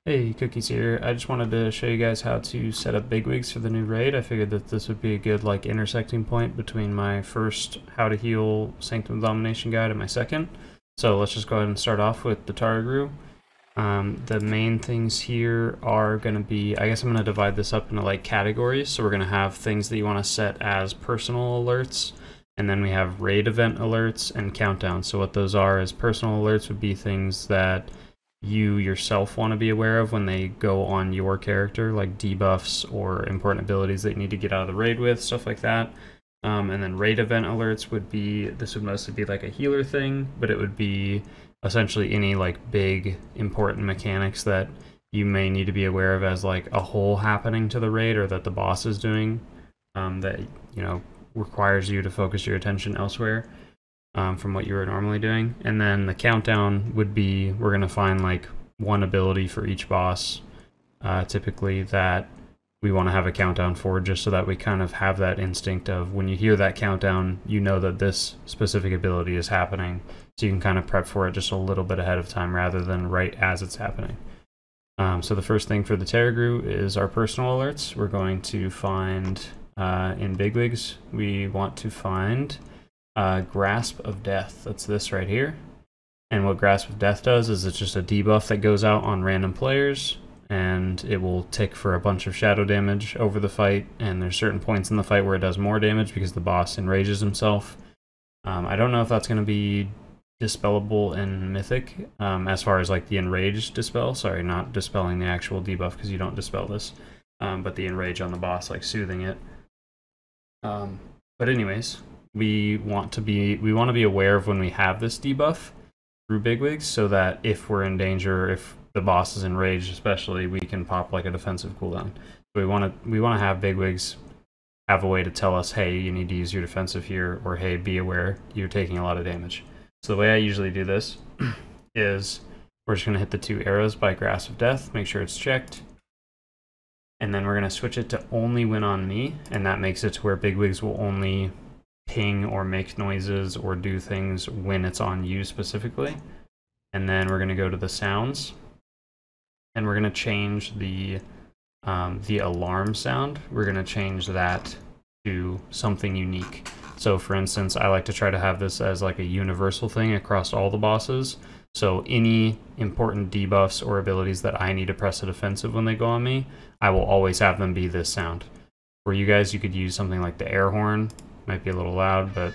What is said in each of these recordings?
Hey, Cookies here. I just wanted to show you guys how to set up BigWigs for the new raid. I figured that this would be a good intersecting point between my first How to Heal Sanctum of Domination guide and my second. So let's just go ahead and start off with the Tarragrue. The main things here are going to be, I guess I'm going to divide this up into categories. So we're going to have things that you want to set as personal alerts, and then we have raid event alerts and countdowns. So what those are is personal alerts would be things that you yourself want to be aware of when they go on your character, like debuffs or important abilities that you need to get out of the raid with, stuff like that. And then raid event alerts would be, this would mostly be like a healer thing, but it would be essentially any big important mechanics that you may need to be aware of as a hole happening to the raid or that the boss is doing that requires you to focus your attention elsewhere from what you were normally doing. And then the countdown would be, we're going to find one ability for each boss typically that we want to have a countdown for, just so that we kind of have that instinct of when you hear that countdown, you know that this specific ability is happening, so you can kind of prep for it just a little bit ahead of time rather than right as it's happening. So the first thing for the Tarragrue is our personal alerts. We're going to find in BigWigs, we want to find Grasp of Death. That's this right here. And what Grasp of Death does is it's just a debuff that goes out on random players, and it will tick for a bunch of shadow damage over the fight, and there's certain points in the fight where it does more damage because the boss enrages himself. I don't know if that's going to be dispellable in Mythic, as far as the enrage dispel. Sorry, not dispelling the actual debuff because you don't dispel this, but the enrage on the boss, soothing it. But anyways, we want to be aware of when we have this debuff through BigWigs, so that if we're in danger, if the boss is enraged especially, we can pop a defensive cooldown. So we want to have BigWigs have a way to tell us, hey, you need to use your defensive here, or hey, be aware you're taking a lot of damage. So the way I usually do this is we're just going to hit the 2 arrows by Grasp of Death, make sure it's checked, and then we're going to switch it to only when on me, and that makes it to where BigWigs will only ping or make noises or do things when it's on you specifically. And then we're going to go to the sounds, and we're going to change the alarm sound. We're going to change that to something unique. So for instance, I like to try to have this as a universal thing across all the bosses. So any important debuffs or abilities that I need to press a defensive when they go on me, I will always have them be this sound. For you guys, you could use something like the air horn. Might be a little loud, but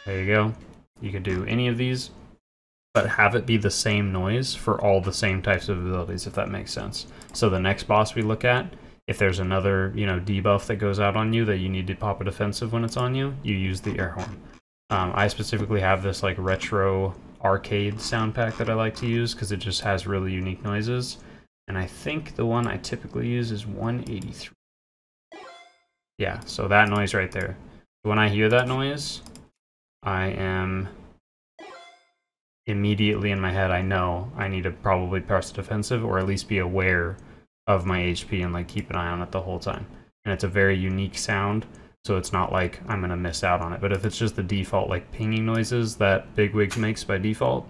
there you go. You could do any of these, but have it be the same noise for all the same types of abilities, if that makes sense. So the next boss we look at, if there's another debuff that goes out on you that you need to pop a defensive when it's on you, you use the air horn. I specifically have this retro arcade sound pack that I like to use because it just has really unique noises. And I think the one I typically use is 183. Yeah, so that noise right there. When I hear that noise, I am immediately in my head, I know I need to probably press defensive, or at least be aware of my HP and keep an eye on it the whole time. And it's a very unique sound, so it's not I'm gonna miss out on it. But if it's just the default pinging noises that BigWigs makes by default,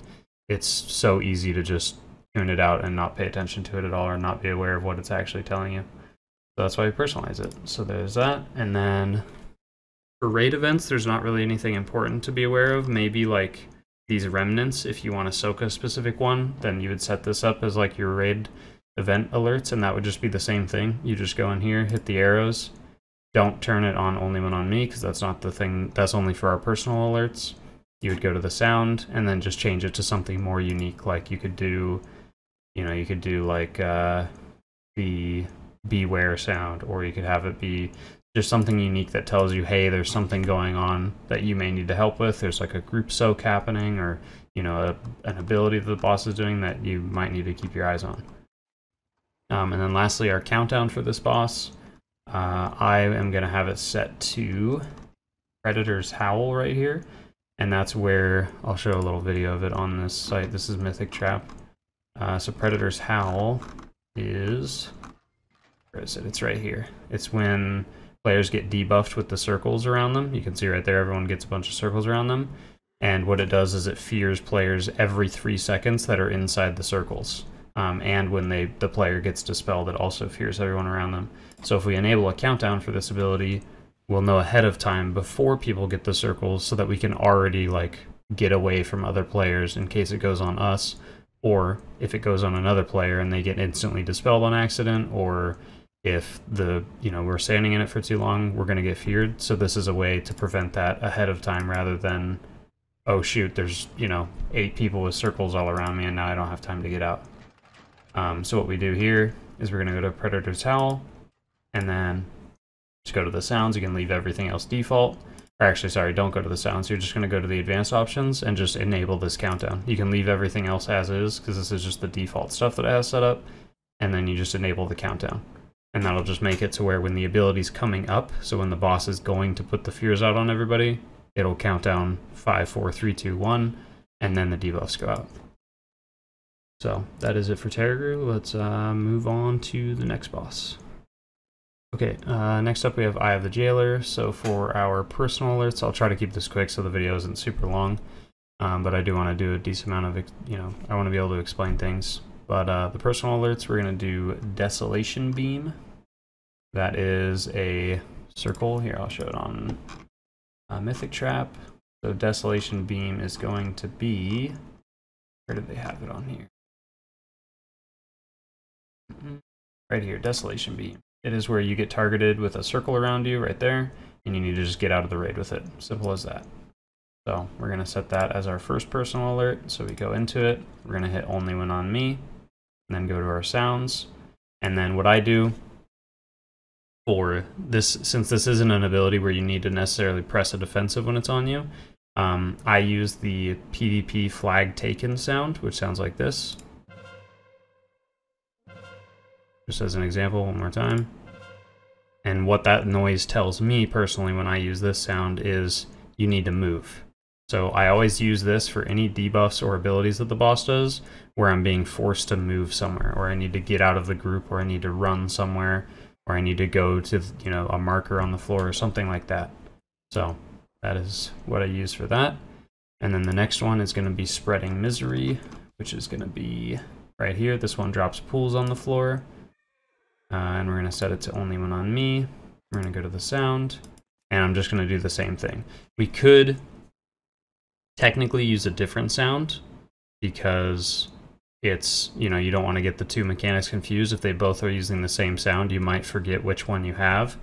it's so easy to just tune it out and not pay attention to it at all, or not be aware of what it's actually telling you. So that's why we personalize it. So there's that. And then for raid events, there's not really anything important to be aware of. Maybe these remnants, if you want to soak a specific one, then you would set this up as your raid event alerts, and that would just be the same thing. You just go in here, hit the arrows, don't turn it on only when on me, because that's not the thing, that's only for our personal alerts. You would go to the sound, and then just change it to something more unique. You could do, you could do the beware sound, or you could have it be just something unique that tells you, hey, there's something going on that you may need to help with. There's a group soak happening, or an ability that the boss is doing that you might need to keep your eyes on. And then lastly, our countdown for this boss. I am going to have it set to Predator's Howl right here, and that's where I'll show a little video of it on this site. This is Mythic Trap. So Predator's Howl is, where is it? It's right here. It's when players get debuffed with the circles around them. You can see right there, everyone gets a bunch of circles around them. And what it does is it fears players every 3 seconds that are inside the circles. and when the player gets dispelled, it also fears everyone around them. So if we enable a countdown for this ability, we'll know ahead of time before people get the circles so that we can already like get away from other players in case it goes on us, or if it goes on another player and they get instantly dispelled on accident, or if we're standing in it for too long, we're going to get feared. So this is a way to prevent that ahead of time rather than, oh shoot, there's 8 people with circles all around me and now I don't have time to get out. So what we do here is we're going to go to Predator's Howl and then just go to the sounds. You can leave everything else default. Or actually, sorry, don't go to the sounds. You're just going to go to the advanced options and just enable this countdown. You can leave everything else as is because this is just the default stuff that it has set up. And then you just enable the countdown. And that'll just make it to where when the ability's coming up, so when the boss is going to put the fears out on everybody, it'll count down 5, 4, 3, 2, 1, and then the debuffs go out. So that is it for Tarragrue. Let's move on to the next boss. Okay, next up we have Eye of the Jailer. So for our personal alerts, I'll try to keep this quick so the video isn't super long, but I do want to do a decent amount of, I want to be able to explain things. But the personal alerts, we're going to do Desolation Beam. That is a circle. Here, I'll show it on Mythic Trap. So Desolation Beam is going to be, where did they have it on here? Right here, Desolation Beam. It is where you get targeted with a circle around you right there, and you need to just get out of the raid with it. Simple as that. So we're going to set that as our first personal alert. So we go into it, we're going to hit only when on me, and then go to our sounds. And then what I do for this, since this isn't an ability where you need to necessarily press a defensive when it's on you, I use the PvP flag taken sound, which sounds like this. Just as an example, one more time. And what that noise tells me personally when I use this sound is you need to move. So I always use this for any debuffs or abilities that the boss does where I'm being forced to move somewhere, or I need to get out of the group, or I need to run somewhere, or I need to go to, a marker on the floor or something like that. So that is what I use for that. And then the next one is going to be Spreading Misery, which is going to be right here. This one drops pools on the floor. And we're going to set it to only when on me. We're going to go to the sound, and I'm just going to do the same thing. We could technically use a different sound because it's, you don't want to get the two mechanics confused. If they both are using the same sound, you might forget which one you have,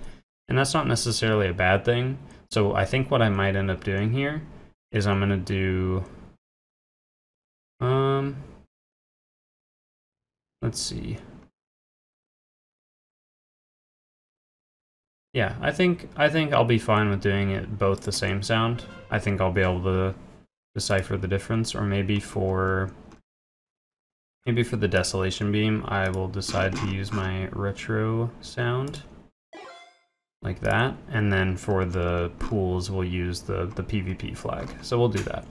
and that's not necessarily a bad thing. So I think what I might end up doing here is I'm going to do, let's see. Yeah, I think I'll be fine with doing it both the same sound. I think I'll be able to decipher the difference, or maybe for the Desolation Beam, I will decide to use my retro sound like that, and then for the pools, we'll use the PvP flag. So we'll do that.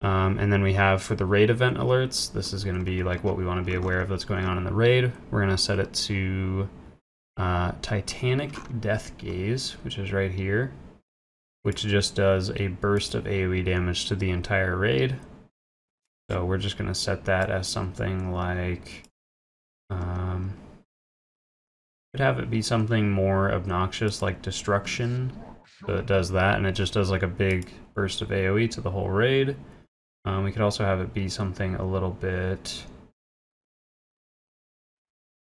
And then we have for the raid event alerts, this is going to be like what we want to be aware of that's going on in the raid. We're going to set it to Titanic Death Gaze, which is right here, which just does a burst of AoE damage to the entire raid. So we're just going to set that as something like, could have it be something more obnoxious like Destruction. So it does that, and it just does like a big burst of AoE to the whole raid. We could also have it be something a little bit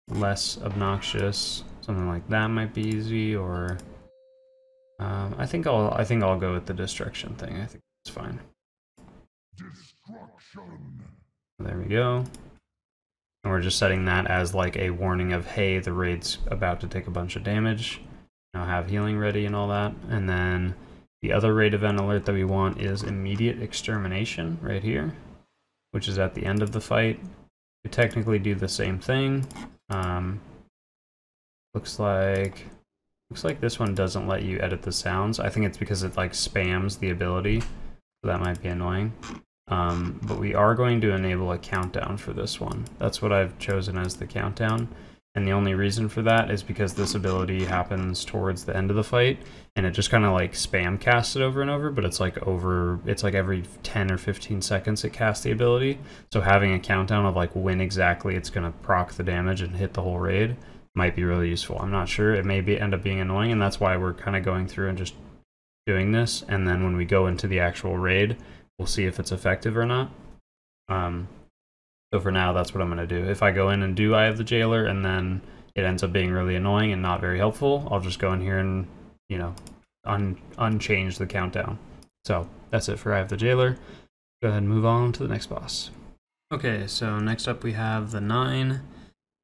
less obnoxious. Something like that might be easy, or I think I'll go with the Destruction thing. I think it's fine. Destruction. There we go. And we're just setting that as like a warning of, hey, the raid's about to take a bunch of damage. Now have healing ready and all that. And then the other raid event alert that we want is Immediate Extermination right here, which is at the end of the fight. You technically do the same thing. Looks like this one doesn't let you edit the sounds. I think it's because it like spams the ability, so that might be annoying. But we are going to enable a countdown for this one. That's what I've chosen as the countdown. And the only reason for that is because this ability happens towards the end of the fight, and it just kind of like spam casts it over and over, but it's like every 10 or 15 seconds it casts the ability. So having a countdown of like when exactly it's going to proc the damage and hit the whole raid might be really useful. I'm not sure. It may end up being annoying, and that's why we're kind of going through and just doing this, and then when we go into the actual raid, we'll see if it's effective or not. So for now, that's what I'm going to do. If I go in and do Eye of the Jailer and then it ends up being really annoying and not very helpful, I'll just go in here and, you know, unchange the countdown. So that's it for Eye of the Jailer. Go ahead and move on to the next boss. Okay, so next up we have the 9.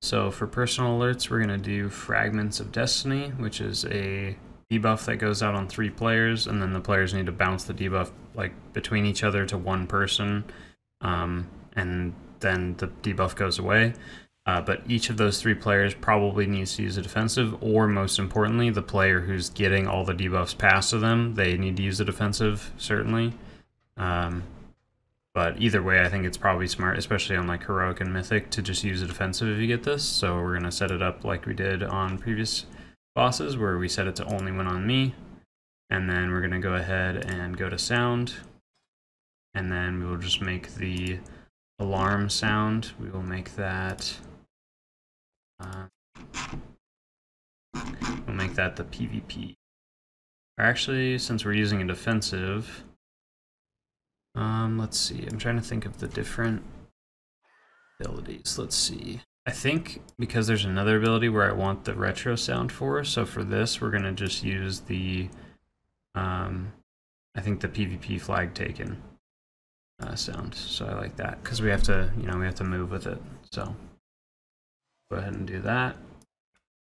So for personal alerts, we're going to do Fragments of Destiny, which is a debuff that goes out on 3 players, and then the players need to bounce the debuff like between each other to one person, and then the debuff goes away. But each of those 3 players probably needs to use a defensive, or most importantly, the player who's getting all the debuffs passed to them, they need to use a defensive, certainly. But either way, I think it's probably smart, especially on like Heroic and Mythic, to just use a defensive if you get this. So we're going to set it up like we did on previous bosses, where we set it to only when on me. And then we're going to go ahead and go to sound. And then we will just make the alarm sound. We will make that we'll make that the PvP. Or actually, since we're using a defensive, let's see. I'm trying to think of the different abilities. Let's see. I think because there's another ability where I want the retro sound for, so for this we're gonna just use the I think the PvP flag taken sound. So I like that because we have to, you know, we have to move with it. So go ahead and do that,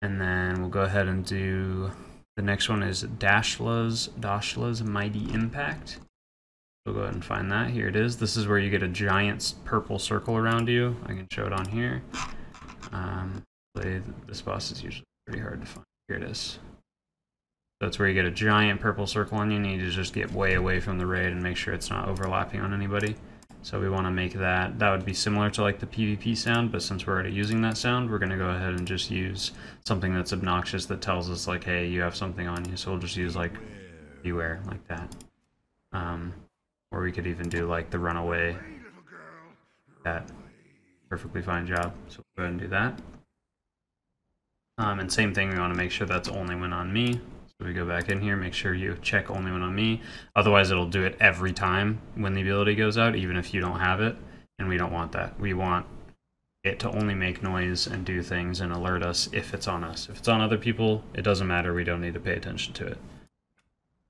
and then we'll go ahead and do the next one is Dashla's Mighty Impact. We'll go ahead and find that. Here it is. This is where you get a giant purple circle around you. I can show it on here. This boss is usually pretty hard to find. Here it is. So it's where you get a giant purple circle on you, and you need to just get way away from the raid and make sure it's not overlapping on anybody. So we want to make that. That would be similar to like the PvP sound, but since we're already using that sound, we're going to go ahead and just use something that's obnoxious that tells us like, hey, you have something on you. So we'll just use like beware, like that. Or we could even do like the runaway. That perfectly fine job. So we'll go ahead and do that. And same thing, we want to make sure that's only when on me. So we go back in here, make sure you check only when on me. Otherwise it'll do it every time when the ability goes out, even if you don't have it. And we don't want that. We want it to only make noise and do things and alert us if it's on us. If it's on other people, it doesn't matter. We don't need to pay attention to it.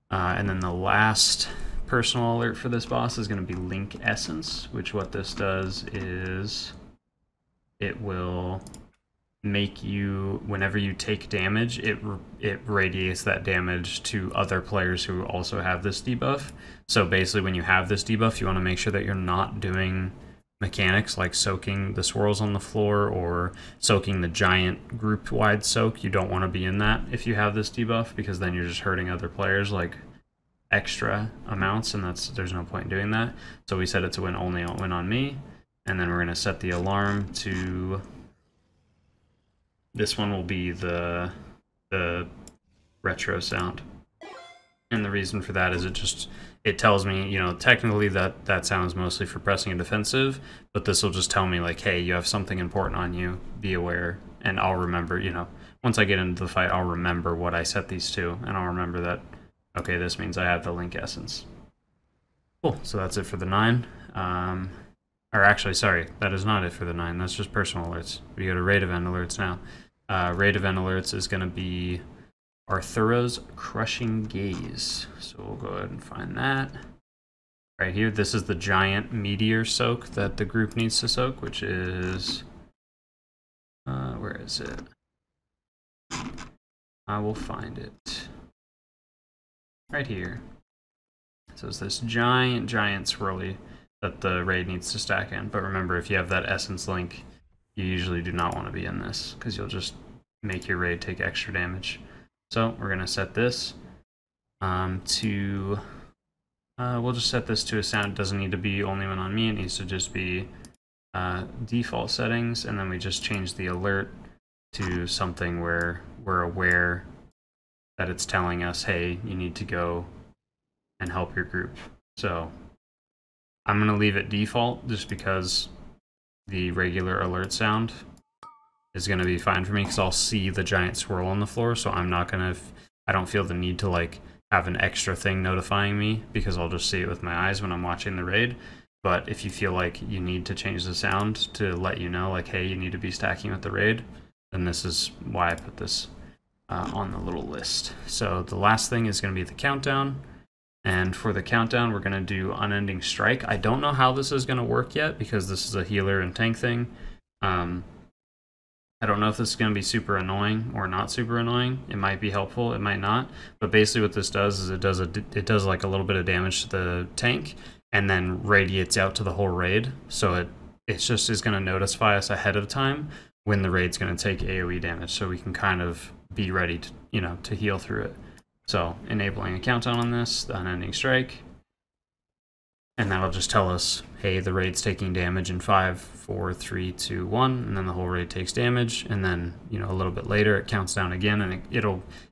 And then the last personal alert for this boss is going to be Link Essence, which what this does is it will make you, whenever you take damage, it radiates that damage to other players who also have this debuff. So basically when you have this debuff, you want to make sure that you're not doing mechanics like soaking the swirls on the floor or soaking the giant group-wide soak. You don't want to be in that if you have this debuff, because then you're just hurting other players like extra amounts, and there's no point in doing that. So we set it to when only when on me, and then we're going to set the alarm to, this one will be the retro sound. And the reason for that is it tells me, you know, technically that sounds mostly for pressing a defensive, but this will just tell me like, hey, you have something important on you, be aware. And I'll remember, you know, once I get into the fight, I'll remember what I set these to, and I'll remember that, okay, this means I have the Link Essence. Cool, so that's it for the 9. Or actually, sorry, that is not it for the 9, that's just personal alerts. We go to raid event alerts now. Raid event alerts is going to be Arthura's Crushing Gaze. So we'll go ahead and find that. Right here, this is the giant meteor soak that the group needs to soak, which is... where is it? I will find it. Right here. So it's this giant swirly that the raid needs to stack in. But remember, if you have that essence link, you usually do not want to be in this, because you'll just make your raid take extra damage. So we're going to set this to... we'll just set this to a sound. It doesn't need to be only when on me. It needs to just be default settings. And then we just change the alert to something where we're aware that it's telling us, hey, you need to go and help your group. So I'm going to leave it default just because the regular alert sound is going to be fine for me because I'll see the giant swirl on the floor, so I'm not going to, I don't feel the need to like have an extra thing notifying me because I'll just see it with my eyes when I'm watching the raid. But if you feel like you need to change the sound to let you know, like, hey, you need to be stacking with the raid, then this is why I put this on the little list. So the last thing is going to be the countdown. And for the countdown, we're going to do Unending Strike. I don't know how this is going to work yet because this is a healer and tank thing. I don't know if this is going to be super annoying or not super annoying. It might be helpful, it might not. But basically what this does is it does like a little bit of damage to the tank and then radiates out to the whole raid. So it just is going to notify us ahead of time when the raid's going to take AoE damage, so we can kind of be ready to, you know, to heal through it. So enabling a countdown on this, the Unending Strike, and that'll just tell us, hey, the raid's taking damage in 5, 4, 3, 2, 1, and then the whole raid takes damage, and then, you know, a little bit later it counts down again, and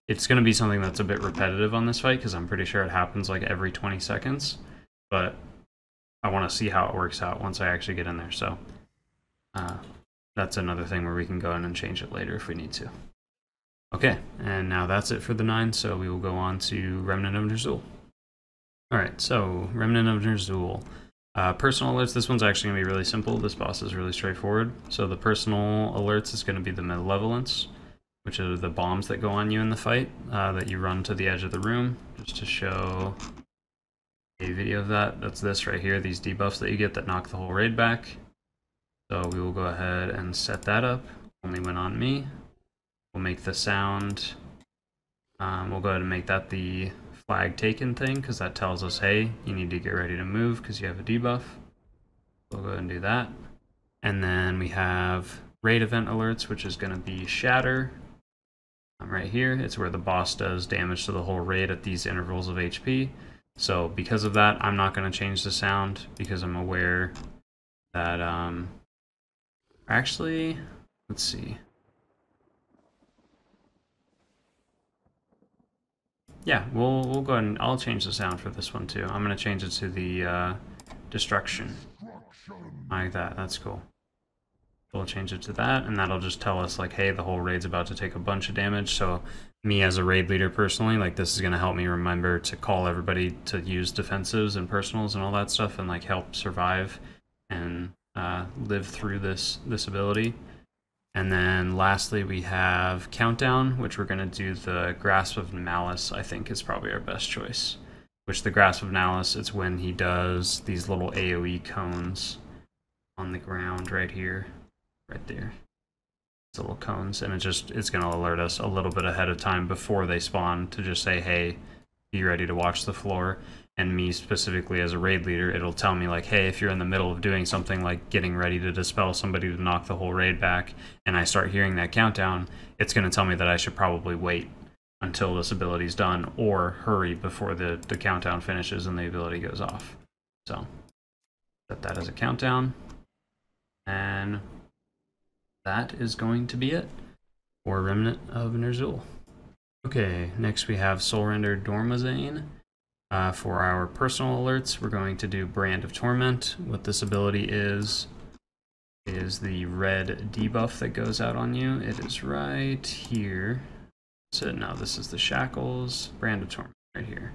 it's going to be something that's a bit repetitive on this fight because I'm pretty sure it happens like every 20 seconds, but I want to see how it works out once I actually get in there. So that's another thing where we can go in and change it later if we need to. Okay, and now that's it for the 9, so we will go on to Remnant of Ner'zhul. Alright, so Remnant of Ner'zhul. Personal alerts, this one's actually going to be really simple. This boss is really straightforward. So the personal alerts is going to be the malevolence, which are the bombs that go on you in the fight, that you run to the edge of the room. Just to show a video of that, that's this right here, these debuffs that you get that knock the whole raid back. So we will go ahead and set that up, only when on me. We'll make the sound, we'll go ahead and make that the flag taken thing, because that tells us, hey, you need to get ready to move because you have a debuff. We'll go ahead and do that. And then we have raid event alerts, which is going to be Shatter. Right here, it's where the boss does damage to the whole raid at these intervals of HP. So because of that, I'm not going to change the sound because I'm aware that, actually, let's see. Yeah, we'll go ahead and I'll change the sound for this one too. I'm going to change it to the destruction. Like that, that's cool. We'll change it to that, and that'll just tell us like, hey, the whole raid's about to take a bunch of damage. So me as a raid leader personally, like this is going to help me remember to call everybody to use defensives and personals and all that stuff and like help survive and live through this ability. And then lastly we have Countdown, which we're going to do the Grasp of Malice, I think is probably our best choice. Which the Grasp of Malice, it's when he does these little AoE cones on the ground right here, right there. These little cones, and it's going to alert us a little bit ahead of time before they spawn to just say, hey, be ready to watch the floor. And me specifically as a raid leader, it'll tell me like, hey, if you're in the middle of doing something like getting ready to dispel somebody to knock the whole raid back, and I start hearing that countdown, it's going to tell me that I should probably wait until this ability's done, or hurry before the countdown finishes and the ability goes off. So, set that as a countdown. And that is going to be it for Remnant of Ner'zhul. Okay, next we have Soulrender Dormazain. For our personal alerts, we're going to do Brand of Torment. What this ability is the red debuff that goes out on you. It is right here. So now this is the Shackles, Brand of Torment right here.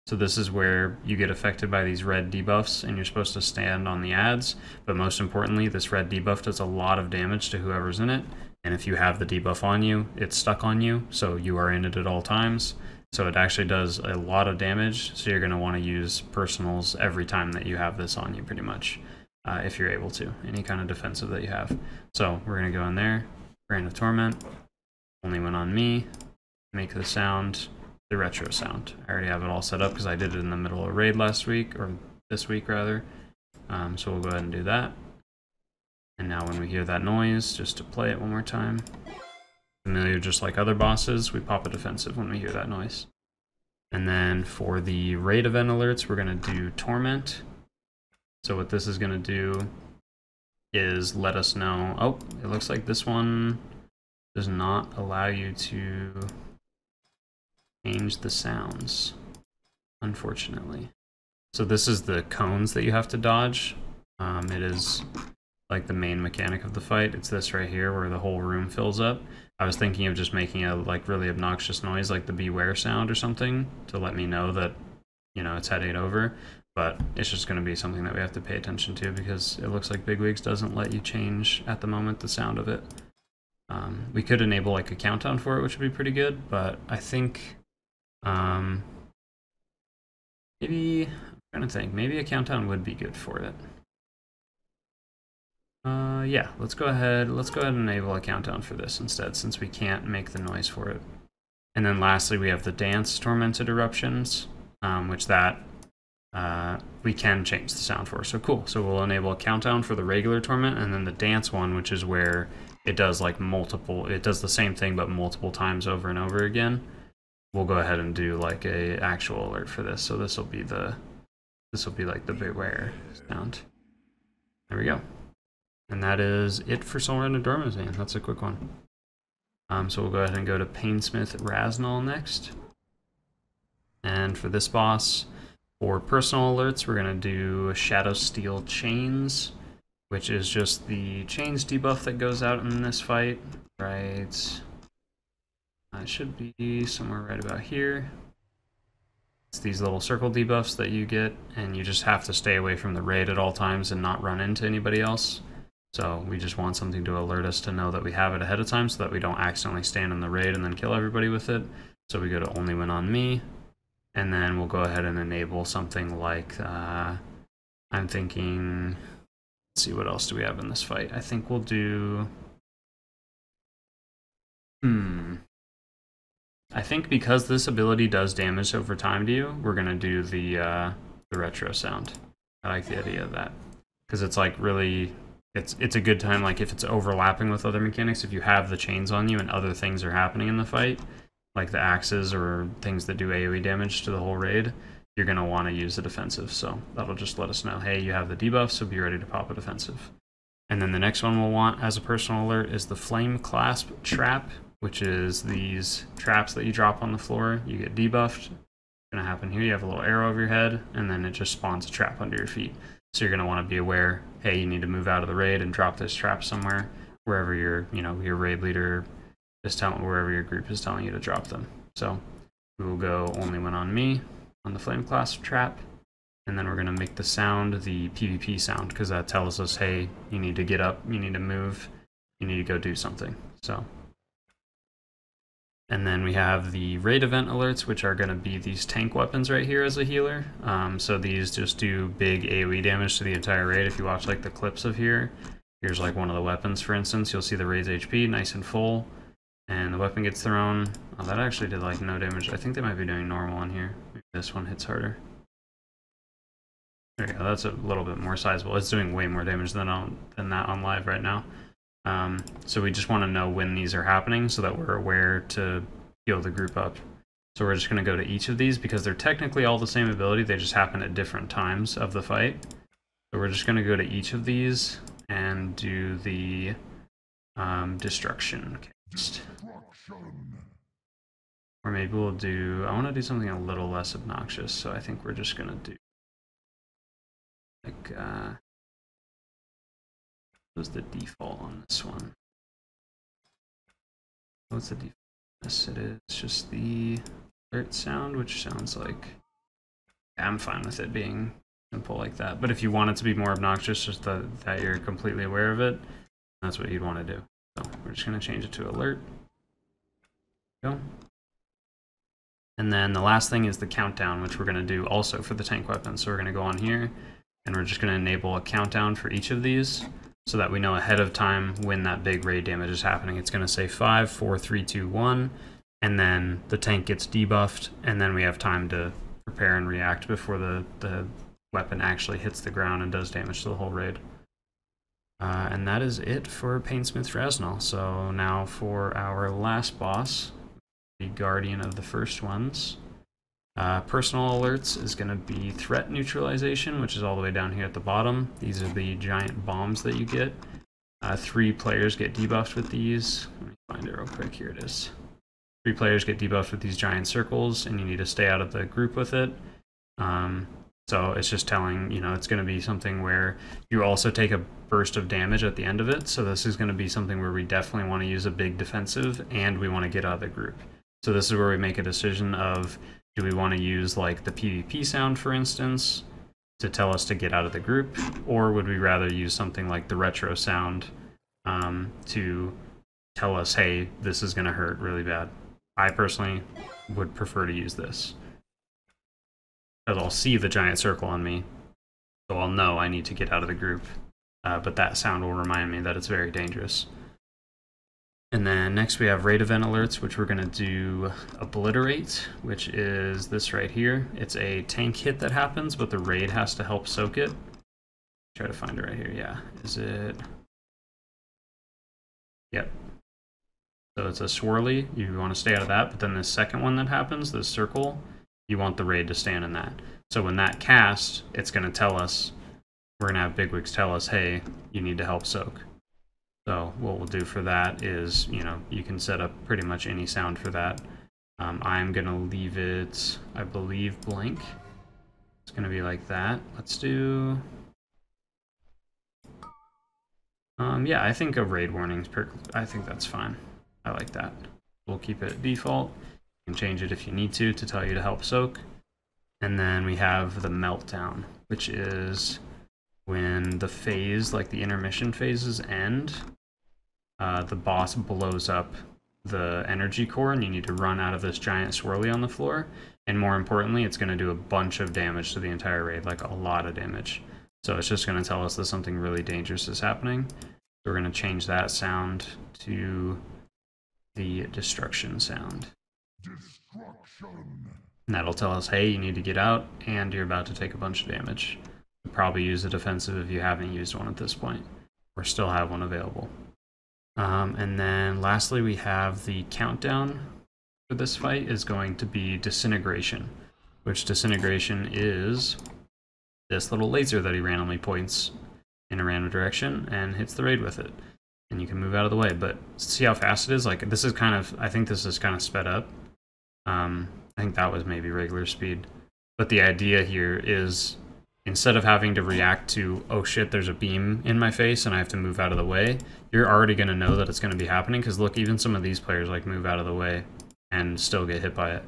So this is where you get affected by these red debuffs and you're supposed to stand on the ads, but most importantly, this red debuff does a lot of damage to whoever's in it, and if you have the debuff on you, it's stuck on you, so you are in it at all times. So it actually does a lot of damage, so you're going to want to use personals every time that you have this on you, pretty much, if you're able to, any kind of defensive that you have. So we're going to go in there, Brand of Torment, only when on me, make the sound the retro sound. I already have it all set up because I did it in the middle of raid last week, or this week rather. So we'll go ahead and do that. And now when we hear that noise, just to play it one more time, familiar just like other bosses, we pop a defensive when we hear that noise. And then for the raid event alerts, we're going to do Torment. So what this is going to do is let us know, oh, it looks like this one does not allow you to change the sounds, unfortunately. So this is the cones that you have to dodge. It is like the main mechanic of the fight. It's this right here where the whole room fills up. I was thinking of just making a like really obnoxious noise like the beware sound or something to let me know that, you know, it's heading over, but it's just going to be something that we have to pay attention to because it looks like BigWigs doesn't let you change at the moment the sound of it. We could enable like a countdown for it, which would be pretty good, but I think maybe, I'm trying to think, maybe a countdown would be good for it. Yeah, let's go ahead and enable a countdown for this instead, since we can't make the noise for it. And then lastly, we have the dance tormented eruptions, which that we can change the sound for. So cool. So we'll enable a countdown for the regular torment, and then the dance one, which is where it does like it does the same thing but multiple times over and over again. We'll go ahead and do like a actual alert for this. So this will be like the beware sound. There we go. And that is it for Soulrender Dormazain. That's a quick one. So we'll go ahead and go to Painsmith Raznal next. And for this boss, for personal alerts, we're going to do Shadow Steel Chains, which is just the chains debuff that goes out in this fight. Right. It should be somewhere right about here. It's these little circle debuffs that you get, and you just have to stay away from the raid at all times and not run into anybody else. So we just want something to alert us to know that we have it ahead of time so that we don't accidentally stand in the raid and then kill everybody with it. So we go to only when on me, and then we'll go ahead and enable something like, I'm thinking, let's see, what else do we have in this fight? I think we'll do, I think because this ability does damage over time to you, we're gonna do the retro sound. I like the idea of that, because it's like really, it's a good time, like if it's overlapping with other mechanics, if you have the chains on you and other things are happening in the fight, like the axes or things that do AoE damage to the whole raid, you're going to want to use the defensive. So that'll just let us know, hey, you have the debuff, so be ready to pop a defensive. And then the next one we'll want as a personal alert is the Flame Clasp Trap, which is these traps that you drop on the floor. You get debuffed. It's going to happen here. You have a little arrow over your head, and then it just spawns a trap under your feet. So you're going to want to be aware, hey, you need to move out of the raid and drop this trap somewhere, wherever your raid leader is telling, wherever your group is telling you to drop them. So we will go only when on me on the Flame Clasp Trap, and then we're going to make the sound the PvP sound, because that tells us, hey, you need to get up, you need to move, you need to go do something. So, and then we have the raid event alerts, which are going to be these tank weapons right here as a healer. So these just do big AoE damage to the entire raid. If you watch like the clips of here, here's like one of the weapons, for instance. You'll see the raid's HP nice and full, and the weapon gets thrown. Oh, that actually did like no damage. I think they might be doing normal on here. Maybe this one hits harder. There you go. That's a little bit more sizable. It's doing way more damage than that on live right now. So we just want to know when these are happening so that we're aware to heal the group up. So we're just going to go to each of these because they're technically all the same ability, they just happen at different times of the fight. So we're just going to go to each of these and do the destruction cast. Or maybe we'll do, I want to do something a little less obnoxious, so I think we're just going to do like, what's the default on this one? What's the default? Yes, it is just the alert sound, which sounds like, yeah, I'm fine with it being simple like that. But if you want it to be more obnoxious, just that you're completely aware of it, that's what you'd want to do. So we're just going to change it to alert. Go. And then the last thing is the countdown, which we're going to do also for the tank weapons. So we're going to go on here, and we're just going to enable a countdown for each of these, so that we know ahead of time when that big raid damage is happening. It's going to say 5, 4, 3, 2, 1, and then the tank gets debuffed, and then we have time to prepare and react before the weapon actually hits the ground and does damage to the whole raid. And that is it for Painsmith Raznal. So now for our last boss, the Guardian of the First Ones. Personal alerts is going to be threat neutralization, which is all the way down here at the bottom. These are the giant bombs that you get. 3 players get debuffed with these. Let me Find it real quick. Here it is. 3 players get debuffed with these giant circles, and you need to stay out of the group with it. So it's just telling, you know, it's going to be something where you also take a burst of damage at the end of it. So this is going to be something where we definitely want to use a big defensive, and we want to get out of the group. So this is where we make a decision of, do we want to use like the PvP sound, for instance, to tell us to get out of the group, or would we rather use something like the retro sound to tell us, hey, this is going to hurt really bad? I personally would prefer to use this, because I'll see the giant circle on me, so I'll know I need to get out of the group. But that sound will remind me that it's very dangerous. And then next we have raid event alerts, which we're going to do Obliterate, which is this right here. It's a tank hit that happens, but the raid has to help soak it. Try to find it right here. Yeah, is it? Yep. So it's a swirly. You want to stay out of that, but then the second one that happens, this circle, you want the raid to stand in that. So when that casts, it's going to tell us, we're going to have BigWigs tell us, hey, you need to help soak. So what we'll do for that is, you know, you can set up pretty much any sound for that. I'm going to leave it, I believe, blank. It's going to be like that. Let's do... yeah, I think a raid warning is I think that's fine. I like that. We'll keep it default. You can change it if you need to tell you to help soak. And then we have the meltdown, which is when the phase, like the intermission phases end, the boss blows up the energy core, and you need to run out of this giant swirly on the floor. And more importantly, it's going to do a bunch of damage to the entire raid, like a lot of damage. So it's just going to tell us that something really dangerous is happening. So we're going to change that sound to the destruction sound. And that'll tell us, hey, you need to get out, and you're about to take a bunch of damage. You'll probably use a defensive if you haven't used one at this point, or still have one available. And then lastly, we have the countdown for this fight is going to be Disintegration, which Disintegration is this little laser that he randomly points in a random direction and hits the raid with it. And you can move out of the way, but see how fast it is? Like, this is kind of, I think this is kind of sped up. I think that was maybe regular speed. But the idea here is, instead of having to react to, oh shit, there's a beam in my face and I have to move out of the way, you're already going to know that it's going to be happening, because look, even some of these players like move out of the way and still get hit by it.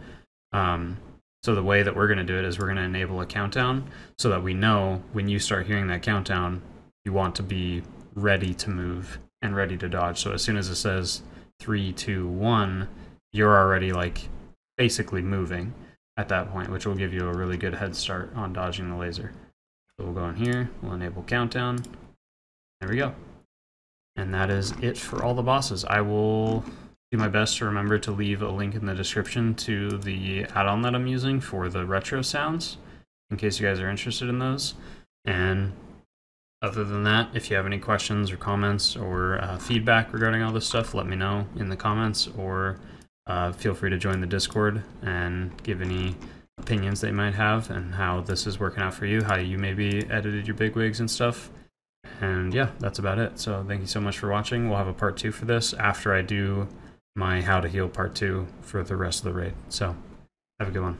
So the way that we're going to do it is we're going to enable a countdown so that we know when you start hearing that countdown, you want to be ready to move and ready to dodge. So as soon as it says 3, 2, 1, you're already like basically moving at that point, which will give you a really good head start on dodging the laser. So we'll go in here, we'll enable countdown. There we go. And that is it for all the bosses. I will do my best to remember to leave a link in the description to the add-on that I'm using for the retro sounds, in case you guys are interested in those. And other than that, if you have any questions or comments or feedback regarding all this stuff, let me know in the comments, or feel free to join the Discord and give any opinions they might have and how this is working out for you, how you maybe edited your BigWigs and stuff. And yeah, that's about it. So thank you so much for watching. We'll have a part 2 for this after I do my How to Heal part 2 for the rest of the raid. So have a good one.